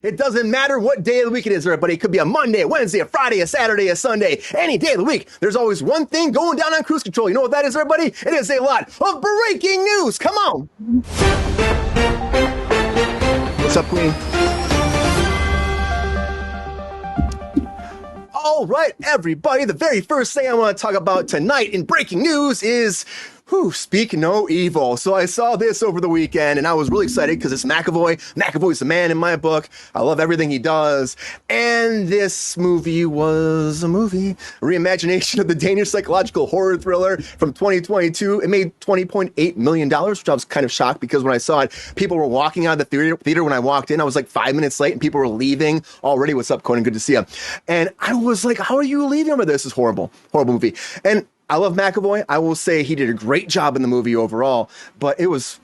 It doesn't matter what day of the week it is, everybody. It could be a Monday, a Wednesday, a Friday, a Saturday, a Sunday, any day of the week. There's always one thing going down on Kruse Control. You know what that is, everybody? It is a lot of breaking news. Come on. What's up, Queen? All right, everybody. The very first thing I want to talk about tonight in breaking news is speak no evil. So I saw this over the weekend and I was really excited because it's McAvoy. McAvoy's the man in my book. I love everything he does. And this movie was a reimagination of the Danish psychological horror thriller from 2022. It made $20.8 million, which I was kind of shocked because when I saw it, people were walking out of the theater when I walked in. I was like 5 minutes late and people were leaving already. What's up, Conan? Good to see you. And I was like, how are you leaving over this? This is horrible movie. And I love McAvoy. I will say he did a great job in the movie overall, but it was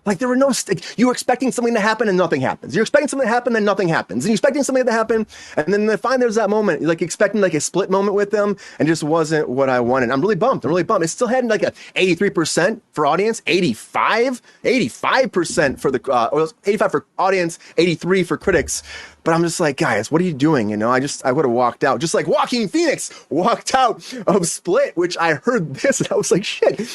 like there were no you were expecting something to happen and nothing happens. You're expecting something to happen and nothing happens. And you're expecting something to happen and then finally there's that moment, like expecting like a split moment with them and just wasn't what I wanted. I'm really bummed. It still had like a 83% for audience, 85% for the 85 for audience, 83 for critics. But I'm just like, guys, what are you doing? You know, I would have walked out, just like Joaquin Phoenix walked out of Split, which I heard this and I was like, shit.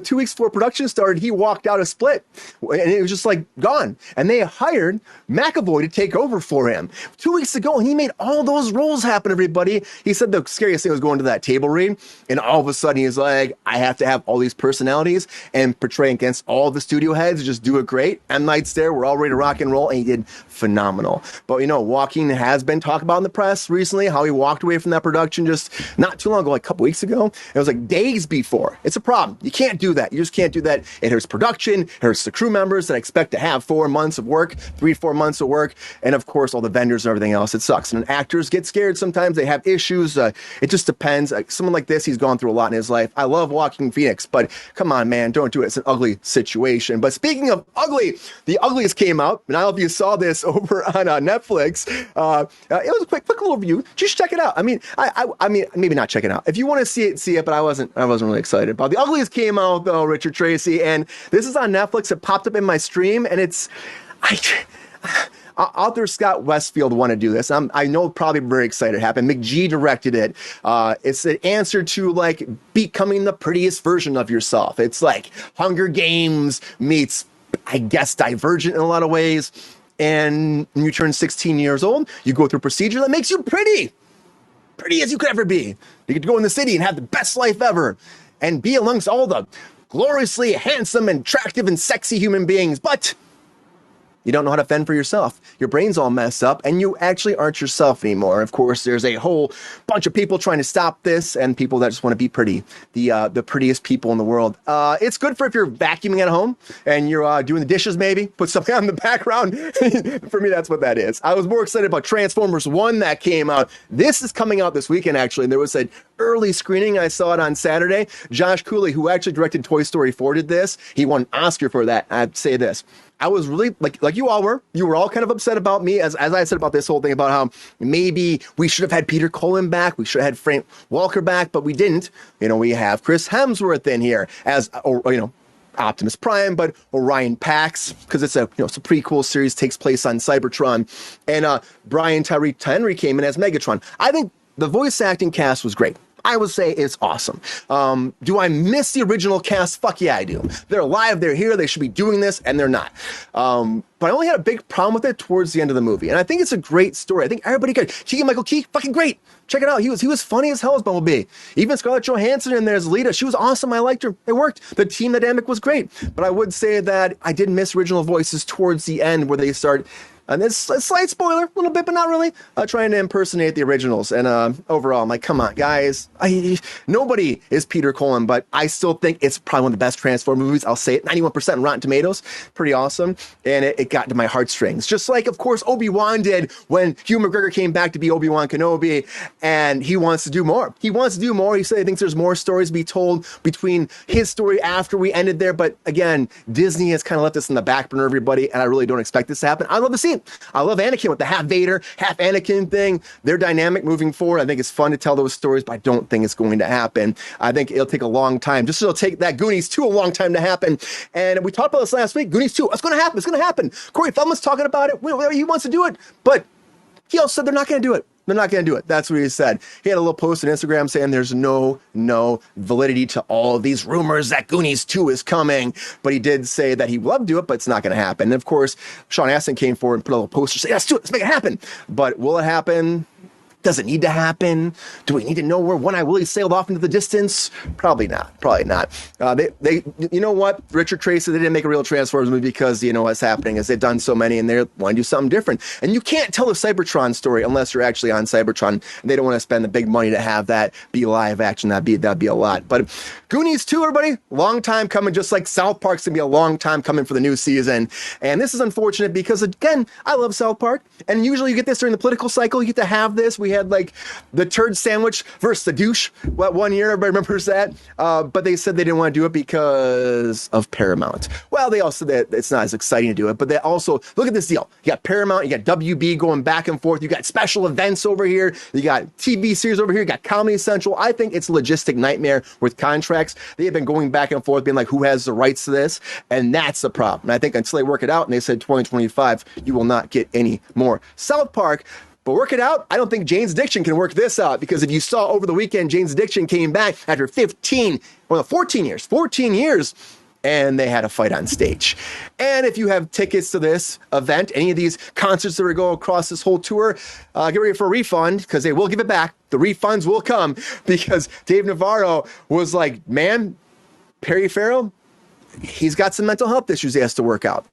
2 weeks before production started, he walked out of Split and it was just like gone. And they hired McAvoy to take over for him 2 weeks ago. And he made all those roles happen, everybody. He said the scariest thing was going to that table read. And all of a sudden he's like, I have to have all these personalities and portray against all the studio heads, just do it great. M. Night's there. We're all ready to rock and roll. And he did phenomenal. But you know, Joaquin has been talked about in the press recently, how he walked away from that production just not too long ago, like a couple weeks ago. It was like days before. It's a problem. You can't do that. You just can't do that. It hurts production, it hurts the crew members that expect to have 4 months of work, 3-4 months of work, and of course all the vendors and everything else. It sucks. And actors get scared sometimes. They have issues. It just depends. Someone like this, he's gone through a lot in his life. I love Joaquin Phoenix, but come on, man, don't do it. It's an ugly situation. But speaking of ugly, the Uglies came out, and I don't know if you saw this over on Netflix. It was a quick little review. Just check it out. I mean, maybe not check it out. If you want to see it, but I wasn't really excited about The Uglies came out though, Richard Tracy, and this is on Netflix. It popped up in my stream, and author Scott Westfield wanted to do this. I know probably very excited it happened. McG directed it. It's an answer to like becoming the prettiest version of yourself. It's like Hunger Games meets, I guess, Divergent in a lot of ways. And when you turn 16 years old, you go through a procedure that makes you pretty as you could ever be. You get to go in the city and have the best life ever and be amongst all the gloriously handsome and attractive and sexy human beings. But you don't know how to fend for yourself. Your brain's all messed up and you actually aren't yourself anymore. Of course, there's a whole bunch of people trying to stop this and people that just want to be pretty. The prettiest people in the world. It's good for if you're vacuuming at home and you're doing the dishes maybe. Put something on the background. For me, that's what that is. I was more excited about Transformers 1 that came out. This is coming out this weekend, actually. And there was an early screening. I saw it on Saturday. Josh Cooley, who actually directed Toy Story 4, did this. He won an Oscar for that. I'd say this. I was really, like you all were. You were all kind of upset about me, as I said about this whole thing about how maybe we should have had Peter Cullen back. We should have had Frank Walker back, but we didn't. You know, we have Chris Hemsworth in here as, Optimus Prime, but Orion Pax, because it's a prequel series, takes place on Cybertron. And Brian Tyree Henry came in as Megatron. I think the voice acting cast was great. I would say it's awesome. Do I miss the original cast? Fuck yeah, I do. They're alive, they're here, they should be doing this, and they're not. But I only had a big problem with it towards the end of the movie. And I think it's a great story. I think everybody good. Keegan-Michael Key, fucking great. Check it out. He was funny as hell as Bumblebee. Even Scarlett Johansson in there as Lita. She was awesome. I liked her. It worked. The team dynamic was great. But I would say that I did miss original voices towards the end where they start. And it's a slight spoiler, a little bit, but not really, trying to impersonate the originals. And overall, I'm like, come on, guys. Nobody is Peter Cullen, but I still think it's probably one of the best Transformers movies. I'll say it, 91% Rotten Tomatoes. Pretty awesome. And it got to my heartstrings. Just like, of course, Obi-Wan did when Hugh McGregor came back to be Obi-Wan Kenobi. And he wants to do more. He said he thinks there's more stories to be told between his story after we ended there. But again, Disney has kind of left this in the back burner, everybody. And I really don't expect this to happen. I'd love to see neat. I love Anakin with the half Vader, half Anakin thing. Their dynamic moving forward, I think it's fun to tell those stories, but I don't think it's going to happen. I think it'll take a long time. Just it'll take that Goonies 2 a long time to happen. And we talked about this last week. Goonies 2, it's going to happen. It's going to happen. Corey Feldman's talking about it. He wants to do it, but he also said they're not going to do it. They're not going to do it. That's what he said. He had a little post on Instagram saying there's no validity to all of these rumors that Goonies 2 is coming. But he did say that he would love to do it, but it's not going to happen. And of course, Sean Astin came forward and put a little poster saying, let's do it. Let's make it happen. But will it happen? Does it need to happen? Do we need to know where One Eye Willie sailed off into the distance? Probably not. Probably not. You know what? Richard Tracy, they didn't make a real Transformers movie because you know what's happening is they've done so many and they want to do something different. And you can't tell the Cybertron story unless you're actually on Cybertron. And they don't want to spend the big money to have that be live action. That'd be a lot. But Goonies 2, everybody, long time coming. Just like South Park's gonna be a long time coming for the new season. And this is unfortunate because again, I love South Park, and usually you get this during the political cycle. You get to have this. We had like the turd sandwich versus the douche. What, 1 year, everybody remembers that? But they said they didn't want to do it because of Paramount. Well, they also said that it's not as exciting to do it, but they also, look at this deal. You got Paramount, you got WB going back and forth, you got special events over here, you got TV series over here, you got Comedy Central. I think it's a logistic nightmare with contracts. They have been going back and forth, being like, who has the rights to this? And that's the problem. And I think until they work it out, and they said 2025, you will not get any more South Park. But work it out. I don't think Jane's Addiction can work this out, because if you saw over the weekend, Jane's Addiction came back after 14 years, and they had a fight on stage. And if you have tickets to this event, any of these concerts that are going across this whole tour, get ready for a refund, because they will give it back. The refunds will come, because Dave Navarro was like, man, Perry Farrell, he's got some mental health issues he has to work out.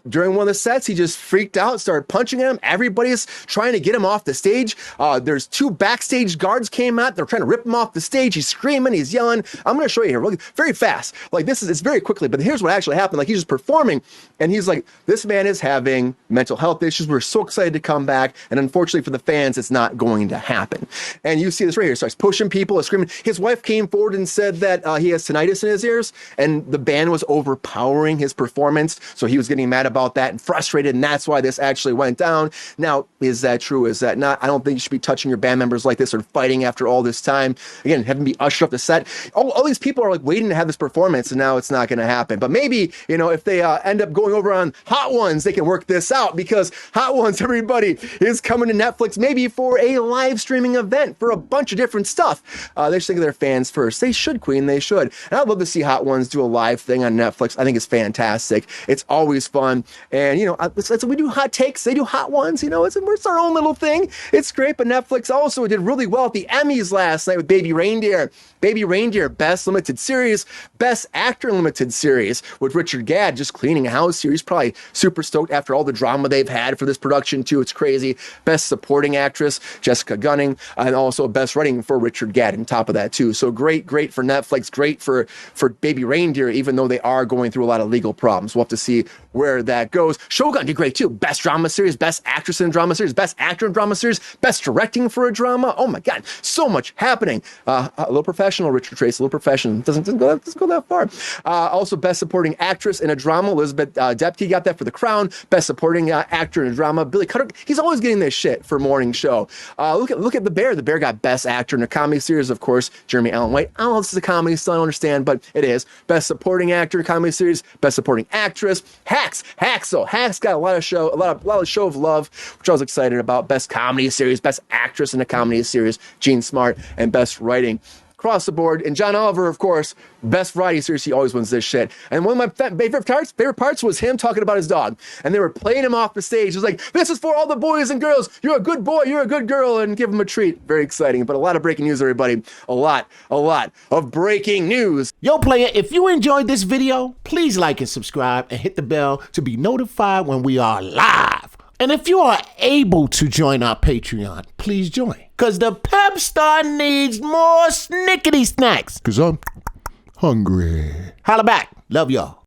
During one of the sets, he just freaked out, started punching at him. Everybody's trying to get him off the stage. There's 2 backstage guards came out. They're trying to rip him off the stage. He's screaming. He's yelling. I'm going to show you here very fast. Like it's very quickly, but here's what actually happened. Like he's just performing, and he's like, this man is having mental health issues. We're so excited to come back. And unfortunately for the fans, it's not going to happen. And you see this right here. Starts pushing people, screaming. His wife came forward and said that he has tinnitus in his ears, and the band was overpowering his performance. So he was getting mad about that and frustrated, and that's why this actually went down. Now, is that true? Is that not? I don't think you should be touching your band members like this or fighting after all this time. Again, having to be ushered off the set. All these people are like waiting to have this performance, and now it's not going to happen. But maybe, if they end up going over on Hot Ones, they can work this out, because Hot Ones, everybody, is coming to Netflix maybe for a live streaming event for a bunch of different stuff. They should think of their fans first. They should, Queen. They should. And I'd love to see Hot Ones do a live thing on Netflix. I think it's fantastic. It's always fun. And, we do hot takes. They do Hot Ones. It's our own little thing. It's great. But Netflix also did really well at the Emmys last night with Baby Reindeer. Baby Reindeer, Best Limited Series, Best Actor Limited Series, with Richard Gadd just cleaning house here. He's probably super stoked after all the drama they've had for this production, too. It's crazy. Best Supporting Actress, Jessica Gunning, and also Best Writing for Richard Gadd on top of that, too. So great for Netflix, great for Baby Reindeer, even though they are going through a lot of legal problems. We'll have to see where that goes. Shogun did great, too. Best Drama Series, Best Actress in a Drama Series, Best Actor in a Drama Series, Best Directing for a Drama. Oh, my God. So much happening. A little professional, Richard Tracy, a little professional. Doesn't go that far. Also, Best Supporting Actress in a Drama. Elizabeth Debicki got that for The Crown. Best Supporting Actor in a Drama. Billy Cutter, he's always getting this shit for Morning Show. Look at The Bear. The Bear got Best Actor in a Comedy Series, of course, Jeremy Allen White. I don't know if this is a comedy, still I don't understand, but it is. Best Supporting Actor in a Comedy Series, Best Supporting Actress. Hacks got a lot of show of love, which I was excited about. Best Comedy Series, Best Actress in a Comedy Series, Gene Smart, and Best Writing. Across the board. And John Oliver, of course, Best Variety Series, he always wins this shit. And one of my favorite parts was him talking about his dog. And they were playing him off the stage. It was like, this is for all the boys and girls. You're a good boy, you're a good girl, and give him a treat. Very exciting. But a lot of breaking news, everybody. A lot of breaking news. Yo, player, if you enjoyed this video, please like and subscribe and hit the bell to be notified when we are live. And if you are able to join our Patreon, please join. Because the pep star needs more snickety snacks. Because I'm hungry. Holla back. Love y'all.